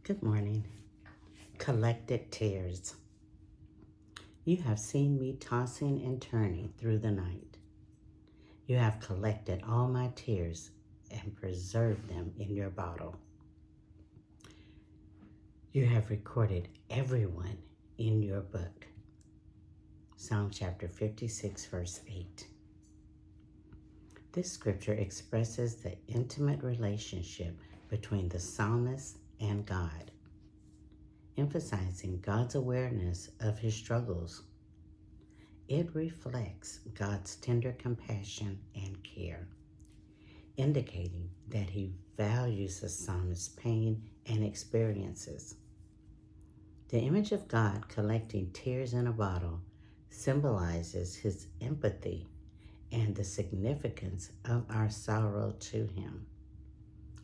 Good morning. Collected tears. You have seen me tossing and turning through the night. You have collected all my tears and preserved them in your bottle. You have recorded everyone in your book. Psalm chapter 56, verse 8. This scripture expresses the intimate relationship between the psalmist and God, emphasizing God's awareness of his struggles. It reflects God's tender compassion and care, indicating that he values the psalmist's pain and experiences. The image of God collecting tears in a bottle symbolizes his empathy and the significance of our sorrow to him.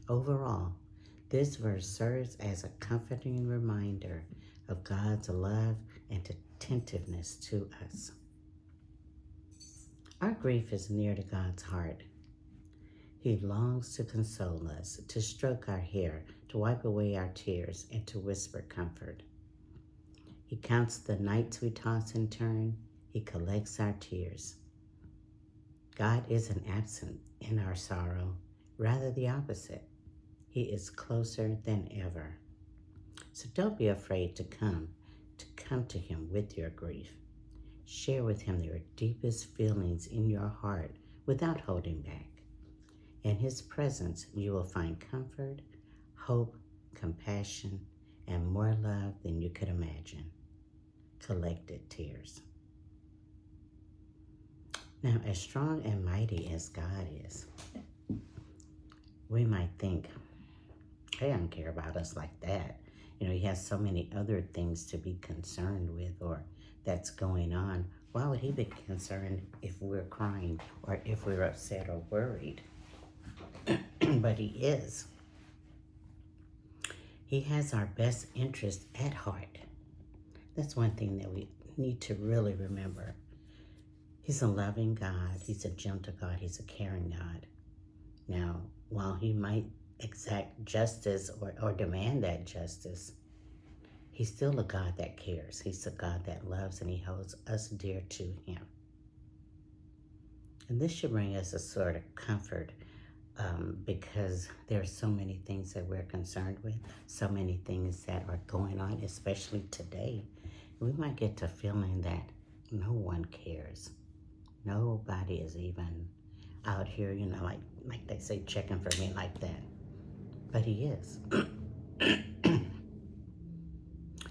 Overall, this verse serves as a comforting reminder of God's love and attentiveness to us. Our grief is near to God's heart. He longs to console us, to stroke our hair, to wipe away our tears, and to whisper comfort. He counts the nights we toss and turn. He collects our tears. God isn't absent in our sorrow, rather the opposite. He is closer than ever. So don't be afraid to come to him with your grief. Share with him your deepest feelings in your heart without holding back. In his presence, you will find comfort, hope, compassion, and more love than you could imagine. Collected tears. Now, as strong and mighty as God is, we might think, he doesn't care about us like that. He has so many other things to be concerned with or that's going on. Why would he be concerned if we're crying or if we're upset or worried? But he is. He has our best interest at heart. That's one thing that we need to really remember. He's a loving God. He's a gentle God. He's a caring God. Now, while he might exact justice or demand that justice, he's still a God that cares. He's a God that loves and he holds us dear to him. And this should bring us a sort of comfort because there are so many things that we're concerned with, so many things that are going on, especially today. We might get to feeling that no one cares. Nobody is even out here, like they say, checking for me like that. But he is.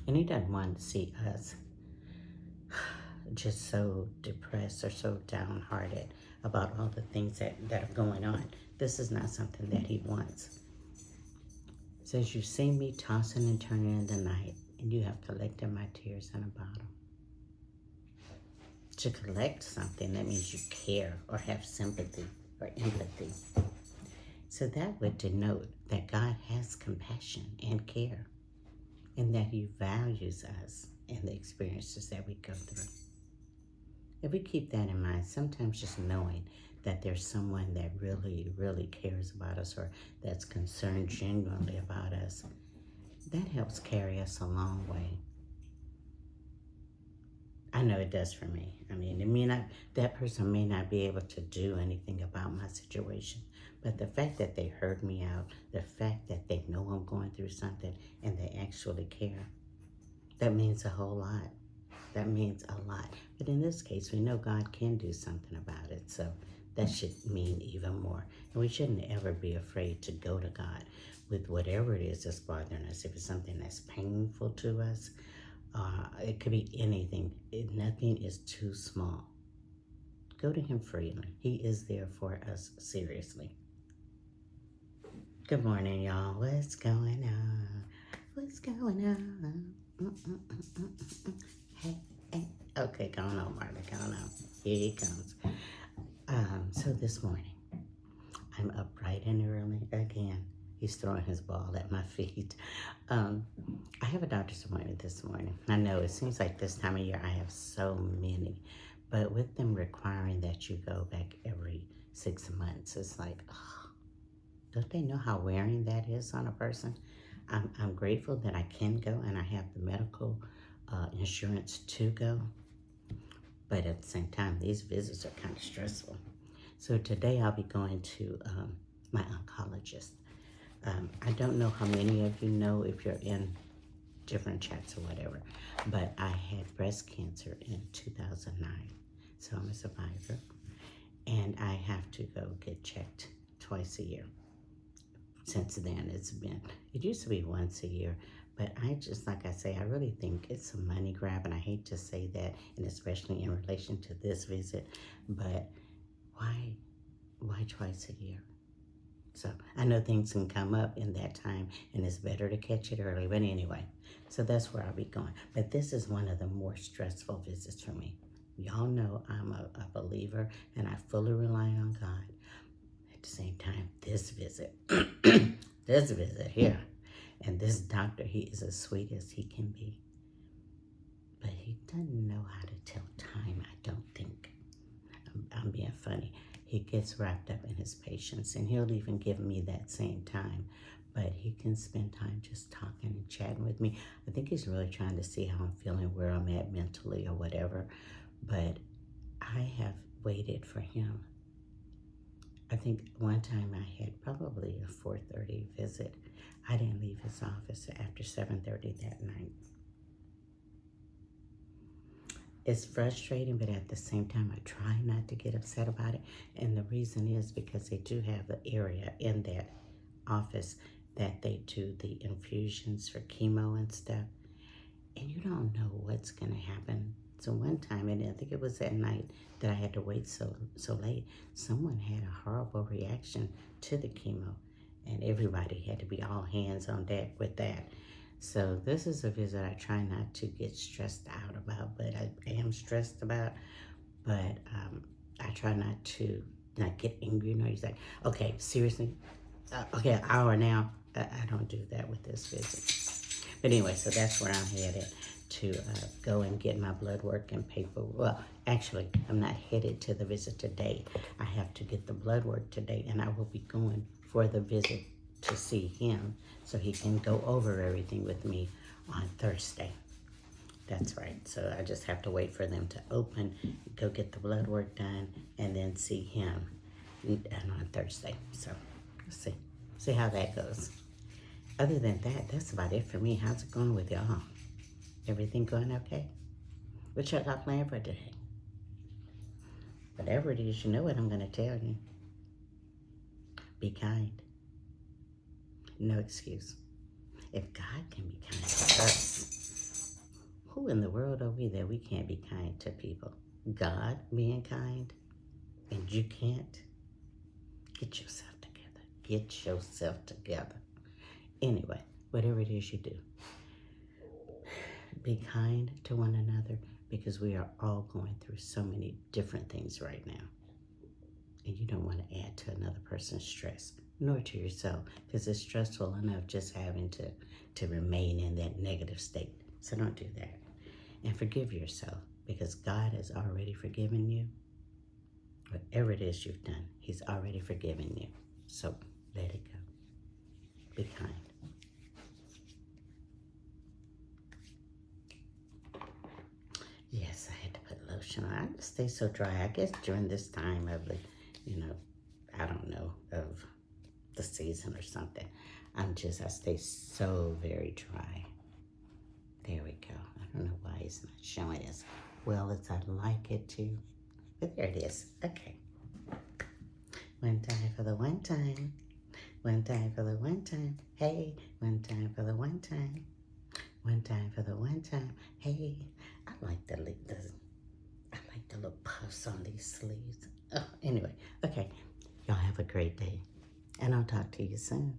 And he doesn't want to see us just so depressed or so downhearted about all the things that are going on. This is not something that he wants. It says, you see me tossing and turning in the night, and you have collected my tears in a bottle. To collect something, that means you care or have sympathy or empathy. So that would denote that God has compassion and care and that he values us and the experiences that we go through. If we keep that in mind, sometimes just knowing that there's someone that really, really cares about us or that's concerned genuinely about us, that helps carry us a long way. I know it does for me. That person may not be able to do anything about my situation, but the fact that they heard me out, the fact that they know I'm going through something and they actually care, that means a whole lot. That means a lot. But in this case, we know God can do something about it, so that should mean even more. And we shouldn't ever be afraid to go to God with whatever it is that's bothering us. If it's something that's painful to us, it could be anything. Nothing is too small. Go to him freely. He is there for us, seriously. Good morning, y'all. What's going on? What's going on? Hey. Okay, go on, Marta. Go on. Here he comes. So this morning, I'm up bright and early again. He's throwing his ball at my feet. I have a doctor's appointment this morning. I know it seems like this time of year I have so many, but with them requiring that you go back every 6 months, it's like, don't they know how wearing that is on a person? I'm grateful that I can go and I have the medical insurance to go. But at the same time, these visits are kind of stressful. So today I'll be going to my oncologist. I don't know how many of you know if you're in different chats or whatever, but I had breast cancer in 2009. So I'm a survivor. And I have to go get checked twice a year. Since then, it used to be once a year, but I just, like I say, I really think it's a money grab, and I hate to say that, and especially in relation to this visit, but why twice a year? So I know things can come up in that time, and it's better to catch it early, but anyway, so that's where I'll be going. But this is one of the more stressful visits for me. Y'all know I'm a believer, and I fully rely on God. At the same time, this visit, this visit here, and this doctor, he is as sweet as he can be. But he doesn't know how to tell time, I don't think. I'm being funny. He gets wrapped up in his patients, and he'll even give me that same time. But he can spend time just talking and chatting with me. I think he's really trying to see how I'm feeling, where I'm at mentally or whatever. But I have waited for him. I think one time I had probably a 4:30 visit. I didn't leave his office after 7:30 that night. It's frustrating, but at the same time, I try not to get upset about it. And the reason is because they do have the area in that office that they do the infusions for chemo and stuff. And you don't know what's going to happen. So one time, and I think it was that night that I had to wait so late, someone had a horrible reaction to the chemo, and everybody had to be all hands on deck with that. So this is a visit I try not to get stressed out about, but I am stressed about. But I try not to not get angry. You know, he's like, okay, seriously, okay, an hour now. I don't do that with this visit. But anyway, so that's where I'm headed to go and get my blood work and paper. Well, actually, I'm not headed to the visit today. I have to get the blood work today, and I will be going for the visit to see him so he can go over everything with me on Thursday. That's right. So I just have to wait for them to open, go get the blood work done, and then see him on Thursday. So we'll see how that goes. Other than that, that's about it for me. How's it going with y'all? Everything going okay? What y'all got planned for today? Whatever it is, you know what I'm going to tell you. Be kind. No excuse. If God can be kind to us, who in the world are we that we can't be kind to people? God being kind, and you can't? Get yourself together. Get yourself together. Anyway, whatever it is you do, be kind to one another, because we are all going through so many different things right now. And you don't want to add to another person's stress, nor to yourself, because it's stressful enough just having to remain in that negative state. So don't do that. And forgive yourself, because God has already forgiven you. Whatever it is you've done, He's already forgiven you. So let it go. Be kind. Yes, I had to put lotion on. I just stay so dry. I guess during this time of the, I don't know, of the season or something. I stay so very dry. There we go. I don't know why it's not showing as well as I'd like it to. But there it is. Okay. One time for the one time. One time for the one time. Hey, one time for the one time. One time for the one time. Hey, I like the little puffs on these sleeves. Oh, anyway, okay. Y'all have a great day, and I'll talk to you soon.